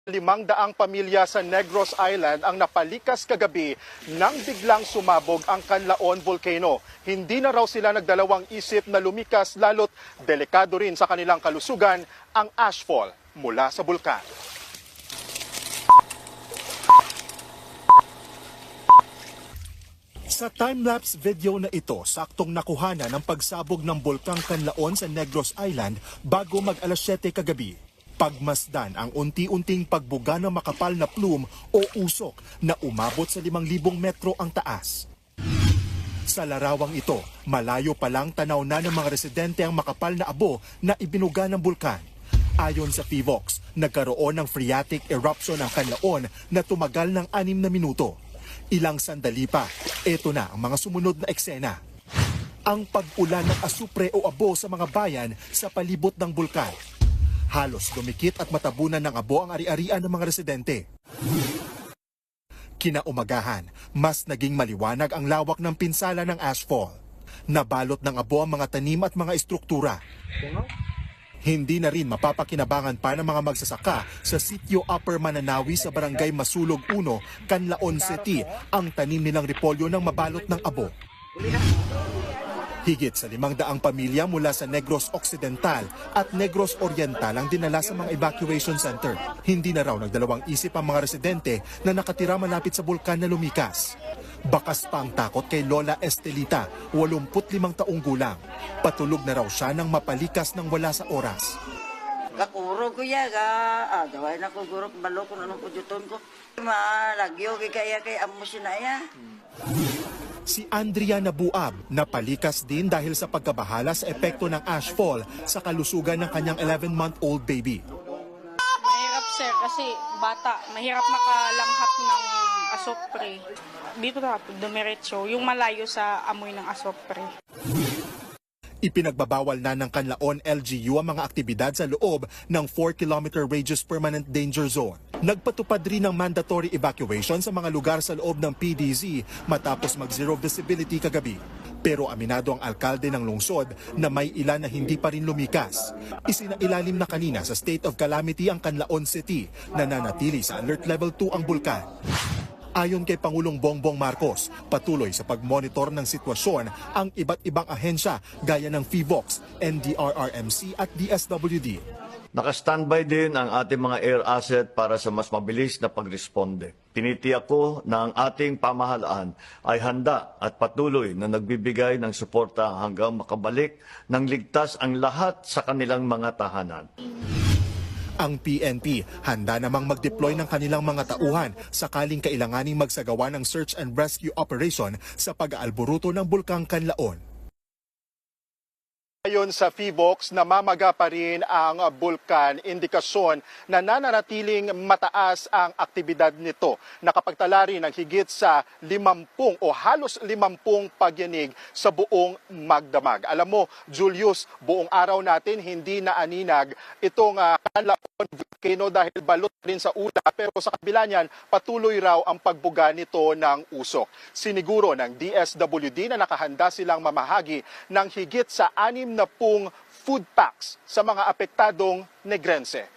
500 pamilya sa Negros Island ang napalikas kagabi nang biglang sumabog ang Canlaon Volcano. Hindi na raw sila nagdalawang isip na lumikas lalo't delikado rin sa kanilang kalusugan ang ashfall mula sa bulkan. Sa time-lapse video na ito, saktong nakuhana ng pagsabog ng bulkang Canlaon sa Negros Island bago mag-alas 7 kagabi. Pagmasdan ang unti-unting pagbuga ng makapal na plume o usok na umabot sa 5,000 metro ang taas. Sa larawang ito, malayo pa lang tanaw na ng mga residente ang makapal na abo na ibinuga ng bulkan. Ayon sa PHIVOX, nagkaroon ng phreatic eruption ang Canlaon na tumagal ng 6 na minuto. Ilang sandali pa, eto na ang mga sumunod na eksena. Ang pag-ulan ng asupre o abo sa mga bayan sa palibot ng bulkan. Halos dumikit at matabunan ng abo ang ari-arian ng mga residente. Kinaumagahan, mas naging maliwanag ang lawak ng pinsala ng ashfall. Nabalot ng abo ang mga tanim at mga estruktura. Hindi na rin mapapakinabangan pa ng mga magsasaka sa sitio Upper Mananawi sa barangay Masulog 1, Canlaon City ang tanim nilang repolyo ng mabalot ng abo. Higit sa 500 pamilya mula sa Negros Occidental at Negros Oriental ang dinala sa mga evacuation center. Hindi na raw nagdalawang isip ang mga residente na nakatira malapit sa bulkan na lumikas. Bakas pa ang takot kay Lola Estelita, 85 taong gulang. Patulog na raw siya nang mapalikas ng wala sa oras. Kakuro ko ya daway na ko guro balo ko anong pujuton ko. Malagyo kaya kay amo sinaya. Si Andrea Nabuab napalikas din dahil sa pagkabahala sa epekto ng ashfall sa kalusugan ng kanyang 11-month-old baby. Mahirap sir kasi bata, mahirap makalanghap ng asopre. Dito na dumiretso, yung malayo sa amoy ng asopre. Ipinagbabawal na ng Canlaon LGU ang mga aktibidad sa loob ng 4-kilometer radius permanent danger zone. Nagpatupad rin ng mandatory evacuation sa mga lugar sa loob ng PDZ matapos mag-zero visibility kagabi. Pero aminado ang alkalde ng lungsod na may ilan na hindi pa rin lumikas. Isinailalim na kanina sa state of calamity ang Canlaon City na nanatili sa alert level 2 ang bulkan. Ayon kay Pangulong Bongbong Marcos, patuloy sa pagmonitor ng sitwasyon ang iba't ibang ahensya gaya ng PHIVOX, NDRRMC at DSWD. Naka-standby din ang ating mga air asset para sa mas mabilis na pagresponde. Tinitiyak ko na ang ating pamahalaan ay handa at patuloy na nagbibigay ng suporta hanggang makabalik ng ligtas ang lahat sa kanilang mga tahanan. Ang PNP handa namang mag-deploy ng kanilang mga tauhan sakaling kailanganing magsagawa ng search and rescue operation sa pag-aalburuto ng bulkang Canlaon. Ayon sa PHIVOX, namamaga pa rin ang bulkan, indikasyon na nananatiling mataas ang aktibidad nito. Nakapagtala rin ng higit sa 50 o halos 50 pagyanig sa buong Magdamag. Alam mo, Julius, buong araw natin hindi na aninag itong Canlaon Volcano dahil balot rin sa ulap, pero sa kabila niyan, patuloy raw ang pagbuga nito ng usok. Siniguro ng DSWD na nakahanda silang mamahagi ng higit sa 6 na food packs sa mga apektadong Negrense.